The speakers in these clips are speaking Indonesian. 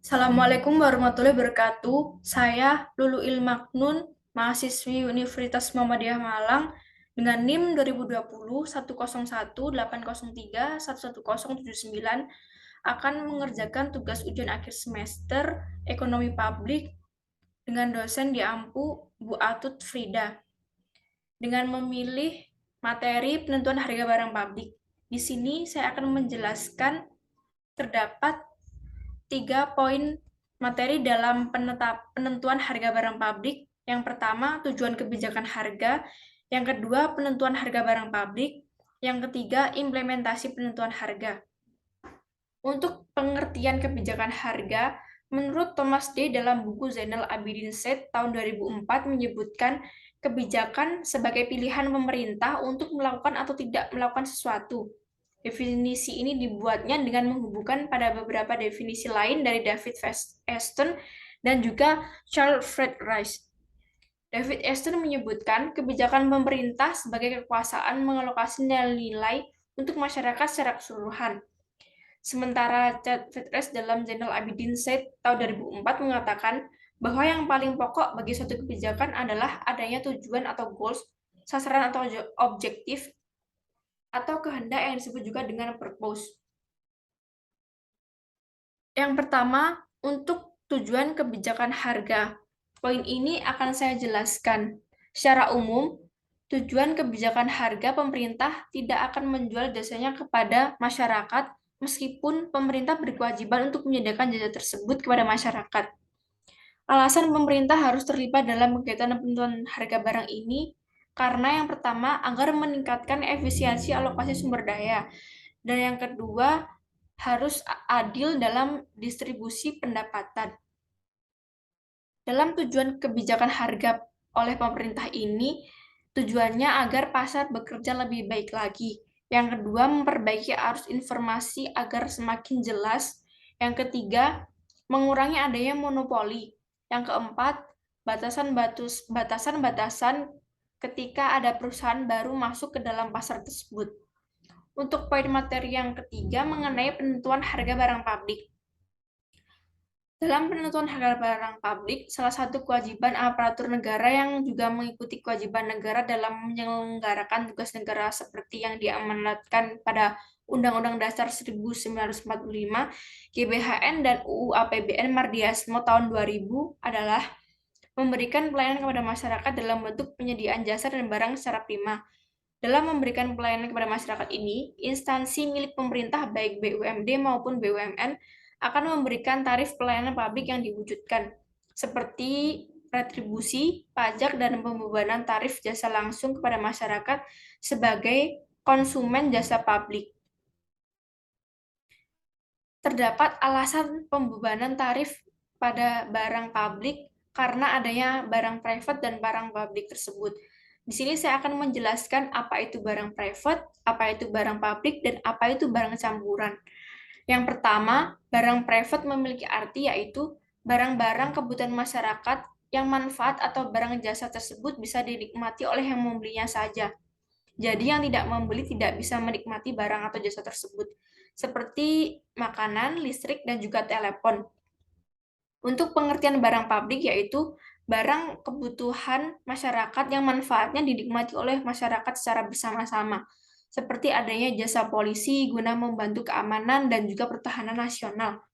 Assalamualaikum warahmatullahi wabarakatuh. Saya Lulu Ilmaknun, mahasiswi Universitas Muhammadiyah Malang dengan NIM 2020 101 803 11079 akan mengerjakan tugas ujian akhir semester Ekonomi Publik dengan dosen di AMPU Bu Atut Frida dengan memilih materi penentuan harga barang publik. Di sini saya akan menjelaskan terdapat 3 poin materi dalam penentuan harga barang publik. Yang pertama, tujuan kebijakan harga. Yang kedua, penentuan harga barang publik. Yang ketiga, implementasi penentuan harga. Untuk pengertian kebijakan harga, menurut Thomas D. dalam buku Zainal Abidin Said tahun 2004 menyebutkan kebijakan sebagai pilihan pemerintah untuk melakukan atau tidak melakukan sesuatu. Definisi ini dibuatnya dengan menghubungkan pada beberapa definisi lain dari David Aston dan juga Charles Fred Rice. David Aston menyebutkan kebijakan pemerintah sebagai kekuasaan mengalokasi nilai-nilai untuk masyarakat secara keseluruhan. Sementara David Rice dalam Zainal Abidin Said tahun 2004 mengatakan bahwa yang paling pokok bagi suatu kebijakan adalah adanya tujuan atau goals, sasaran atau objektif, atau kehendak yang disebut juga dengan purpose. Yang pertama, untuk tujuan kebijakan harga. Poin ini akan saya jelaskan. Secara umum, tujuan kebijakan harga pemerintah tidak akan menjual jasanya kepada masyarakat meskipun pemerintah berkewajiban untuk menyediakan jasa tersebut kepada masyarakat. Alasan pemerintah harus terlibat dalam kegiatan penentuan harga barang ini karena yang pertama, agar meningkatkan efisiensi alokasi sumber daya. Dan yang kedua, harus adil dalam distribusi pendapatan. Dalam tujuan kebijakan harga oleh pemerintah ini, tujuannya agar pasar bekerja lebih baik lagi. Yang kedua, memperbaiki arus informasi agar semakin jelas. Yang ketiga, mengurangi adanya monopoli. Yang keempat, batasan-batasan ketika ada perusahaan baru masuk ke dalam pasar tersebut. Untuk poin materi yang ketiga mengenai penentuan harga barang publik. Dalam penentuan harga barang publik, salah satu kewajiban aparatur negara yang juga mengikuti kewajiban negara dalam menyelenggarakan tugas negara seperti yang diamanatkan pada Undang-Undang Dasar 1945, GBHN, dan UU APBN Mardiasmo tahun 2000 adalah memberikan pelayanan kepada masyarakat dalam bentuk penyediaan jasa dan barang secara prima. Dalam memberikan pelayanan kepada masyarakat ini, instansi milik pemerintah baik BUMD maupun BUMN akan memberikan tarif pelayanan publik yang diwujudkan, seperti retribusi, pajak, dan pembebanan tarif jasa langsung kepada masyarakat sebagai konsumen jasa publik. Terdapat alasan pembebanan tarif pada barang publik karena adanya barang private dan barang publik tersebut. Di sini saya akan menjelaskan apa itu barang private, apa itu barang publik, dan apa itu barang campuran. Yang pertama, barang private memiliki arti yaitu barang-barang kebutuhan masyarakat yang manfaat atau barang jasa tersebut bisa dinikmati oleh yang membelinya saja. Jadi yang tidak membeli tidak bisa menikmati barang atau jasa tersebut, seperti makanan, listrik, dan juga telepon. Untuk pengertian barang publik yaitu barang kebutuhan masyarakat yang manfaatnya dinikmati oleh masyarakat secara bersama-sama, seperti adanya jasa polisi guna membantu keamanan dan juga pertahanan nasional.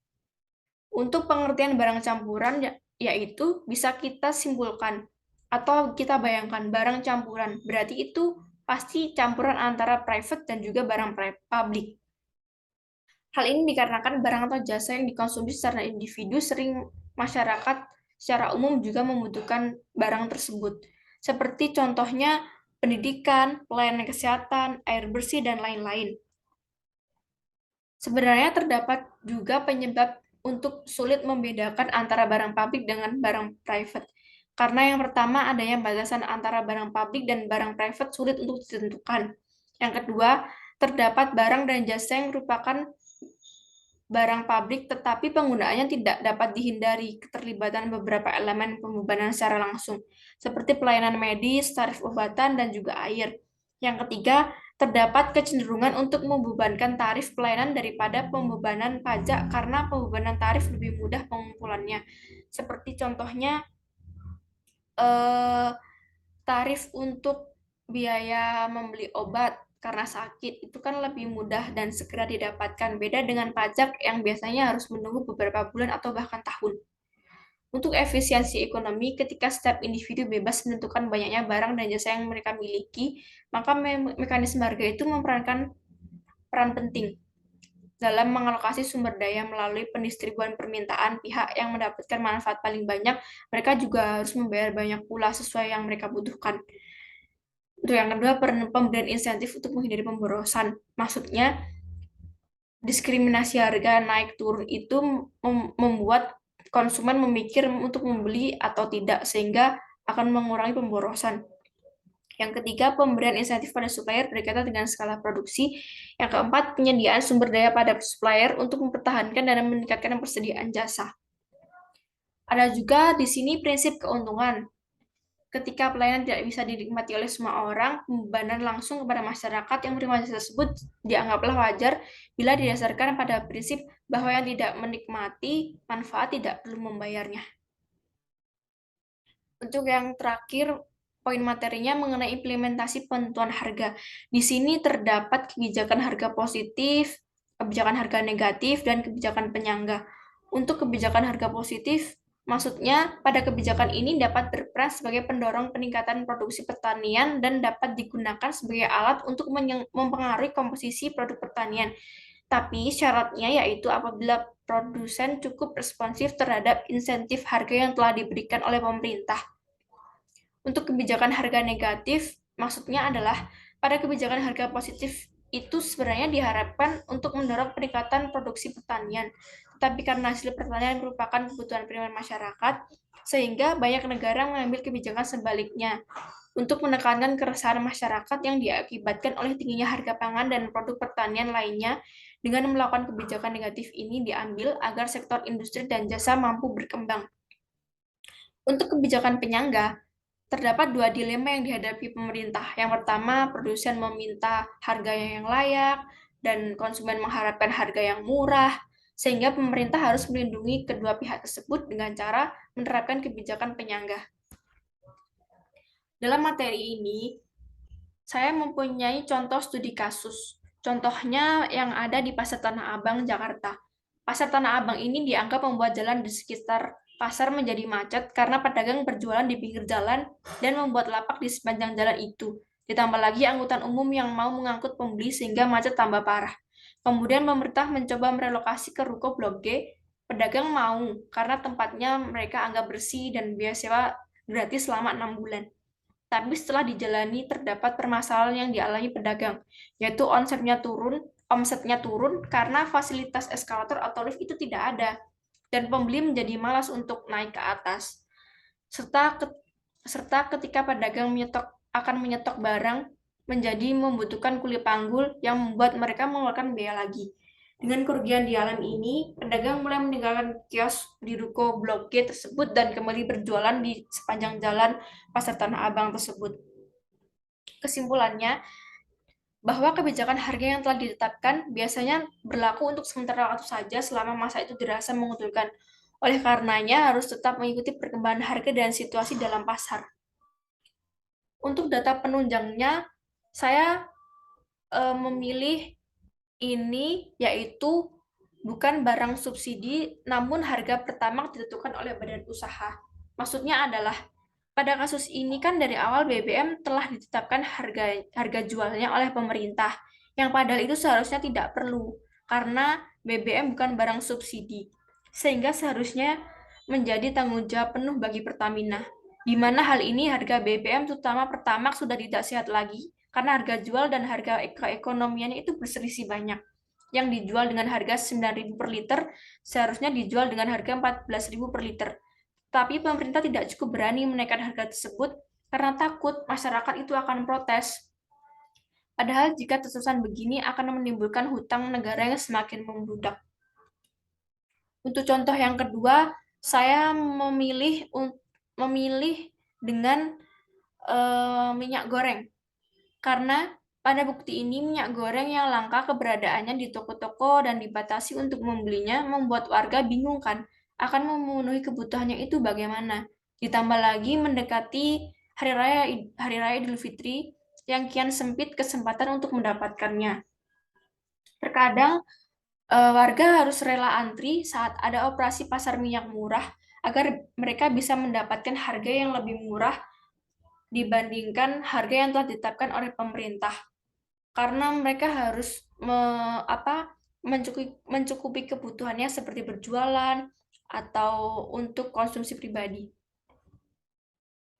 Untuk pengertian barang campuran yaitu bisa kita simpulkan atau kita bayangkan barang campuran, berarti itu pasti campuran antara private dan juga barang publik. Hal ini dikarenakan barang atau jasa yang dikonsumsi secara individu sering masyarakat secara umum juga membutuhkan barang tersebut. Seperti contohnya pendidikan, pelayanan kesehatan, air bersih, dan lain-lain. Sebenarnya terdapat juga penyebab untuk sulit membedakan antara barang publik dengan barang private. Karena yang pertama adanya batasan antara barang publik dan barang private sulit untuk ditentukan. Yang kedua, terdapat barang dan jasa yang merupakan barang publik tetapi penggunaannya tidak dapat dihindari keterlibatan beberapa elemen pembebanan secara langsung, seperti pelayanan medis, tarif obatan, dan juga air. Yang ketiga, terdapat kecenderungan untuk membebankan tarif pelayanan daripada pembebanan pajak karena pembebanan tarif lebih mudah pengumpulannya. Seperti contohnya eh, tarif untuk biaya membeli obat karena sakit itu kan lebih mudah dan segera didapatkan. Beda dengan pajak yang biasanya harus menunggu beberapa bulan atau bahkan tahun. Untuk efisiensi ekonomi, ketika setiap individu bebas menentukan banyaknya barang dan jasa yang mereka miliki, maka mekanisme harga itu memerankan peran penting dalam mengalokasi sumber daya melalui pendistribuan permintaan pihak yang mendapatkan manfaat paling banyak, mereka juga harus membayar banyak pula sesuai yang mereka butuhkan. Untuk yang kedua, pemberian insentif untuk menghindari pemborosan. Maksudnya, diskriminasi harga naik turun itu membuat konsumen memikir untuk membeli atau tidak, sehingga akan mengurangi pemborosan. Yang ketiga, pemberian insentif pada supplier berkaitan dengan skala produksi. Yang keempat, penyediaan sumber daya pada supplier untuk mempertahankan dan meningkatkan persediaan jasa. Ada juga di sini prinsip keuntungan. Ketika pelayanan tidak bisa dinikmati oleh semua orang, pembebanan langsung kepada masyarakat yang menerima jasa tersebut dianggaplah wajar bila didasarkan pada prinsip bahwa yang tidak menikmati manfaat tidak perlu membayarnya. Untuk yang terakhir, poin materinya mengenai implementasi penentuan harga. Di sini terdapat kebijakan harga positif, kebijakan harga negatif, dan kebijakan penyangga. Untuk kebijakan harga positif, maksudnya pada kebijakan ini dapat berperan sebagai pendorong peningkatan produksi pertanian dan dapat digunakan sebagai alat untuk mempengaruhi komposisi produk pertanian. Tapi syaratnya yaitu apabila produsen cukup responsif terhadap insentif harga yang telah diberikan oleh pemerintah. Untuk kebijakan harga negatif, maksudnya adalah pada kebijakan harga positif itu sebenarnya diharapkan untuk mendorong peningkatan produksi pertanian. Tetapi karena hasil pertanian merupakan kebutuhan primer masyarakat, sehingga banyak negara mengambil kebijakan sebaliknya untuk menekankan keresahan masyarakat yang diakibatkan oleh tingginya harga pangan dan produk pertanian lainnya. Dengan melakukan kebijakan negatif ini diambil agar sektor industri dan jasa mampu berkembang. Untuk kebijakan penyangga, terdapat dua dilema yang dihadapi pemerintah. Yang pertama, produsen meminta harga yang layak dan konsumen mengharapkan harga yang murah, sehingga pemerintah harus melindungi kedua pihak tersebut dengan cara menerapkan kebijakan penyangga. Dalam materi ini, saya mempunyai contoh studi kasus. Contohnya yang ada di Pasar Tanah Abang, Jakarta. Pasar Tanah Abang ini dianggap membuat jalan di sekitar pasar menjadi macet karena pedagang berjualan di pinggir jalan dan membuat lapak di sepanjang jalan itu. Ditambah lagi angkutan umum yang mau mengangkut pembeli sehingga macet tambah parah. Kemudian pemerintah mencoba merelokasi ke Ruko Blok G. Pedagang mau karena tempatnya mereka anggap bersih dan biaya sewa gratis selama 6 bulan. Tapi setelah dijalani terdapat permasalahan yang dialami pedagang, yaitu omsetnya turun karena fasilitas eskalator atau lift itu tidak ada, dan pembeli menjadi malas untuk naik ke atas. Serta, serta ketika pedagang akan menyetok barang, menjadi membutuhkan kuli panggul yang membuat mereka mengeluarkan biaya lagi. Dengan kerugian di alam ini, pedagang mulai meninggalkan kios di ruko Blok G tersebut dan kembali berjualan di sepanjang jalan Pasar Tanah Abang tersebut. Kesimpulannya, bahwa kebijakan harga yang telah ditetapkan biasanya berlaku untuk sementara waktu saja selama masa itu dirasa menguntungkan. Oleh karenanya, harus tetap mengikuti perkembangan harga dan situasi dalam pasar. Untuk data penunjangnya, saya memilih ini yaitu bukan barang subsidi, namun harga pertamax ditentukan oleh badan usaha. Maksudnya adalah pada kasus ini kan dari awal BBM telah ditetapkan harga jualnya oleh pemerintah, yang padahal itu seharusnya tidak perlu karena BBM bukan barang subsidi, sehingga seharusnya menjadi tanggung jawab penuh bagi Pertamina. Di mana hal ini harga BBM terutama Pertamax sudah tidak sehat lagi karena harga jual dan harga keekonomiannya itu berselisih banyak. Yang dijual dengan harga 9.000 per liter seharusnya dijual dengan harga 14.000 per liter. Tapi pemerintah tidak cukup berani menaikkan harga tersebut karena takut masyarakat itu akan protes. Padahal jika terus-terusan begini akan menimbulkan hutang negara yang semakin membludak. Untuk contoh yang kedua, saya memilih dengan minyak goreng karena Pada bukti ini, minyak goreng yang langka keberadaannya di toko-toko dan dibatasi untuk membelinya membuat warga bingung kan, akan memenuhi kebutuhannya itu bagaimana. Ditambah lagi mendekati Hari Raya Idul Fitri yang kian sempit kesempatan untuk mendapatkannya. Terkadang warga harus rela antri saat ada operasi pasar minyak murah agar mereka bisa mendapatkan harga yang lebih murah dibandingkan harga yang telah ditetapkan oleh pemerintah. Karena mereka harus mencukupi kebutuhannya seperti berjualan atau untuk konsumsi pribadi.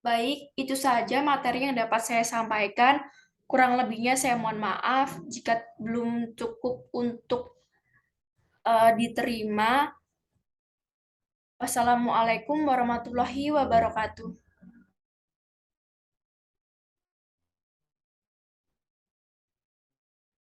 Baik, itu saja materi yang dapat saya sampaikan. Kurang lebihnya saya mohon maaf jika belum cukup untuk diterima. Wassalamualaikum warahmatullahi wabarakatuh.